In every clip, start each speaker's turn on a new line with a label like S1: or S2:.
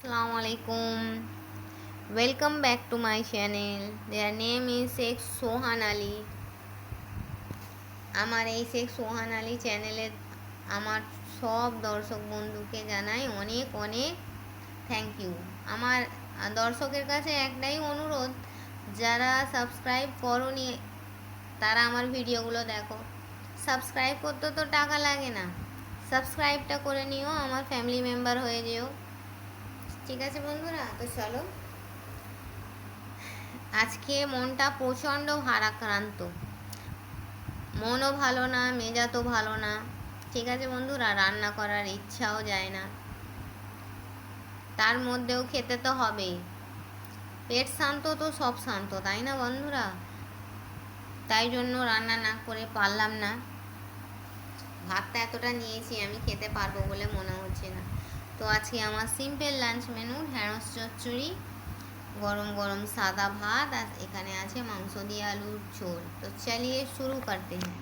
S1: Assalamu alaikum. Welcome back to my channel. Their name is Sheikh Sohan Ali. আমার এই শেখ সোহান আলী চ্যানেলের আমার সব দর্শক বন্ধুকে জানাই অনেক অনেক থ্যাংক ইউ। আমার দর্শকের কাছে একটাই অনুরোধ, যারা সাবস্ক্রাইব করোনি তারা আমার ভিডিওগুলো দেখো। সাবস্ক্রাইব করতে তো টাকা লাগে না, সাবস্ক্রাইবটা করে নিও, আমার ফ্যামিলি মেম্বার হয়ে যেও। ঠিক আছে বন্ধুরা, তো চলো। আজকে মনটা প্রচণ্ড ভারাক্রান্ত, মনও ভালো না, মেজাজও ভালো না। ঠিক আছে বন্ধুরা, রান্না করার ইচ্ছাও যায় না, তার মধ্যেও খেতে তো হবেই। পেট শান্ত তো সব শান্ত, তাই না বন্ধুরা? তাই জন্য রান্না না করে পারলাম না। ভাতটা এতটা নিয়েছি, আমি খেতে পারবো বলে মনে হচ্ছে না। তো আজকে আমার সিম্পল লাঞ্চ মেনু ঢ্যাঁড়স চচ্চড়ি, গরম গরম সাদা ভাত, আর এখানে আছে মাংস দিয়ে আলুর ঝোল। তো চলিয়ে শুরু করতে হ্যাঁ।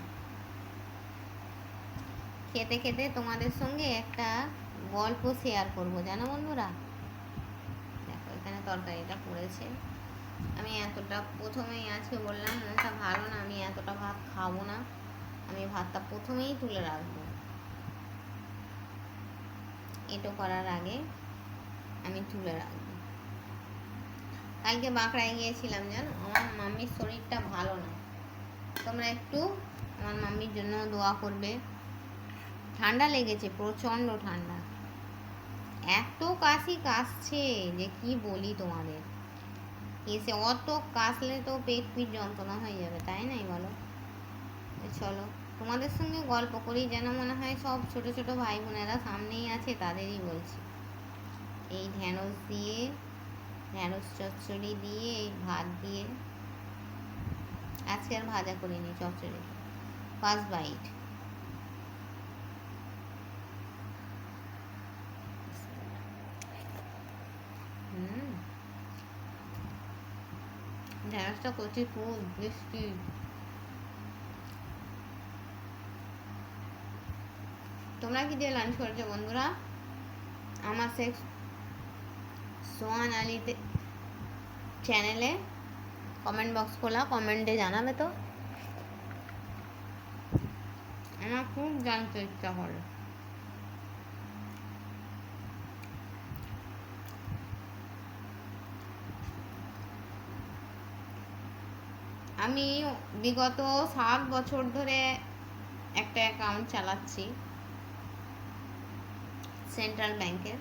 S1: খেতে খেতে তোমাদের সঙ্গে একটা গল্প শেয়ার করবো, জানো বন্ধুরা। দেখো এখানে তরকারিটা পড়েছে, আমি এতটা প্রথমেই আজকে বললাম মনটা ভালো না, আমি এতটা ভাত খাবো না, আমি ভাতটা প্রথমেই তুলে রাখবো। এটো করার আগে আমি তুলে রাখবো। কালকে বাঁকড়ায় গিয়েছিলাম, জানো, আমার মাম্মির শরীরটা ভালো না। তোমরা একটু আমার মাম্মির জন্য দোয়া করবে। ঠান্ডা লেগেছে, প্রচণ্ড ঠান্ডা, এত কাশি কাশছে যে কি বলি তোমাদের। এসে অত কাশলে তো পেট পিট যন্ত্রণা হয়ে যাবে, তাই নাই বলো? চলো তোমাদের সঙ্গে গল্প করি, যেন মনে হয় সব ছোট ছোট ভাই বোনেরা সামনেই আছে, তাদেরই বলছি। এই ঢ্যাঁড়স চচ্চড়ি দিয়ে, ভাত দিয়ে, আজকে আর ভাজা করিনি, চচ্চড়ি ফার্স্ট বাইট। ঢ্যাঁড়সটা কচি খুব মিষ্টি। তোমরা কি দিয়ে লাঞ্চ করেছো বন্ধুরা? আমার শেখ সোহান আলীতে চ্যানেলে কমেন্ট বক্স খোলা, কমেন্টে জানাবে তো, আমার খুব জানতে ইচ্ছা করে। আমি বিগত 7 বছর ধরে একটা অ্যাকাউন্ট চালাচ্ছি সেন্ট্রাল ব্যাংকের।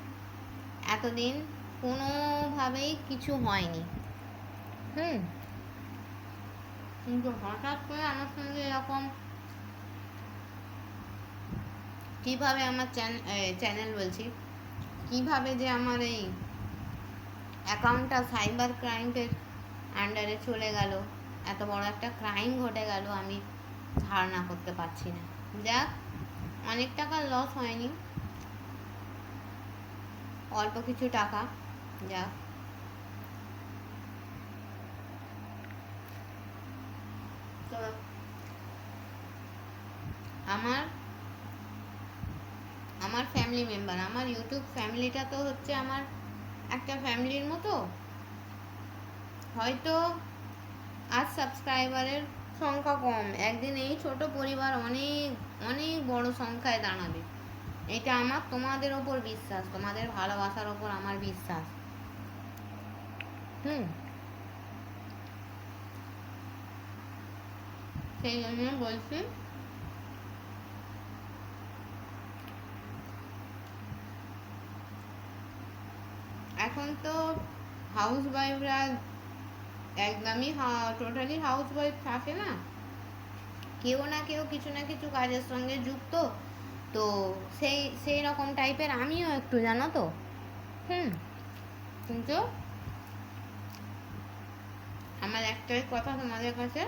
S1: এতদিন কোনোভাবেই কিছু হয়নি, কিন্তু হঠাৎ করে আমার সঙ্গে এরকম কীভাবে আমার চ্যানেল বলছি, কীভাবে যে আমার এই অ্যাকাউন্টটা সাইবার ক্রাইমের আন্ডারে চলে গেল, এত বড় একটা ক্রাইম ঘটে গেল, আমি ধারণা করতে পারছি না। যাক, অনেক টাকা লস হয়নি, অল্প কিছু টাকা। যাক, তো আমার ফ্যামিলি মেম্বার, আমার ইউটিউব ফ্যামিলিটা তো হচ্ছে আমার একটা ফ্যামিলির মতো। হয়তো আজ সাবস্ক্রাইবারের সংখ্যা কম, একদিন এই ছোট পরিবার অনেক অনেক বড় সংখ্যায় দাঁড়াবে, এটা আমার তোমাদের ওপর বিশ্বাস, তোমাদের ভালোবাসার ওপর আমার বিশ্বাস। সেই জন্য বলছি, এখন তো হাউস ওয়াইফরা একদমই টোটালি হাউস ওয়াইফ থাকে না, কেউ না কেউ কিছু না কিছু কাজের সঙ্গে যুক্ত। তো সেই রকম টাইপের আমিও একটু, জানো তো। কিন্তু আমার একটাই কথা তোমাদের কাছে,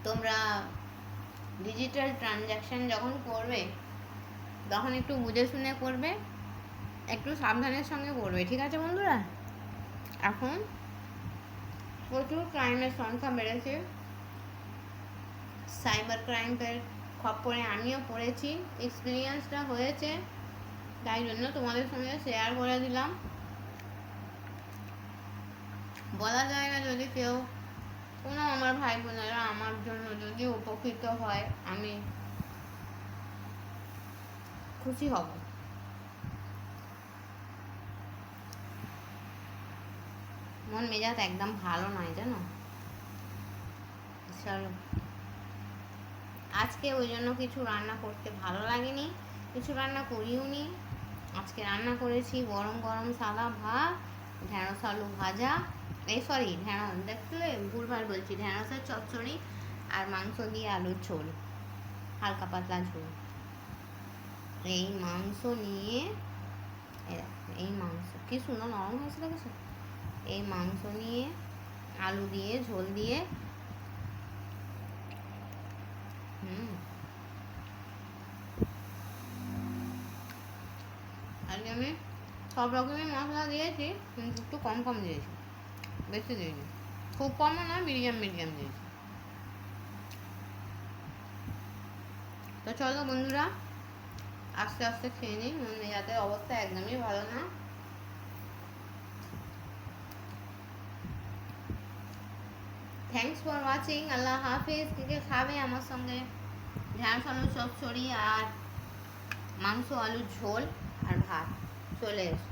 S1: তোমরা ডিজিটাল ট্রানজ্যাকশন যখন করবে তখন একটু বুঝে শুনে করবে, একটু সাবধানের সঙ্গে করবে, ঠিক আছে বন্ধুরা? এখন প্রচুর ক্রাইমের সংখ্যা বেড়েছে, সাইবার ক্রাইমের খপ্পরে আমিও পড়েছি, এক্সপিরিয়েন্সটা হয়েছে। তাই জন্য তোমাদের সঙ্গে শেয়ার করে দিলাম। বলা যায় না, যদি কেউ কোনো আমার ভাই বোনেরা আমার জন্য যদি উপকৃত হয় আমি খুশি হব। মন মেজাজ একদম ভালো নয় জানো। চলো, আজকে ওই জন্য কিছু রান্না করতে ভালো লাগেনি, কিছু রান্না করিও নি। আজকে রান্না করেছি গরম গরম সাদা ভাত, ঢ্যাঁড়স আলু ভাজা, এই সরি ঢ্যাঁড়স দেখলে ভুলভাল বলছি, ঢ্যাঁড়সের চচ্চড়ি আর মাংস দিয়ে আলুর ঝোল, হালকা পাতলা ঝোল। এই মাংস নিয়ে এই মাংস কি সুন্দর নরম হয়েছে দেখেছো। এই মাংস নিয়ে আলু দিয়ে ঝোল দিয়ে আজকে আমি সব রকমের মশলা দিয়েছি, কিন্তু একটু কম কম দিয়েছি, বেশি দিইনি। খুব কমও না, মিডিয়াম মিডিয়াম দিয়েছি। তো চলো বন্ধুরা, আস্তে আস্তে খেয়ে নিই, মন মেজাজের অবস্থা একদমই ভালো না। Thanks for watching. আল্লাহ হাফিজ। কে খাবে আমার সঙ্গে ঢ্যাঁড়স আলু চচ্চড়ি আর মাংস আলুর ঝোল আর ভাত, চলে এসো।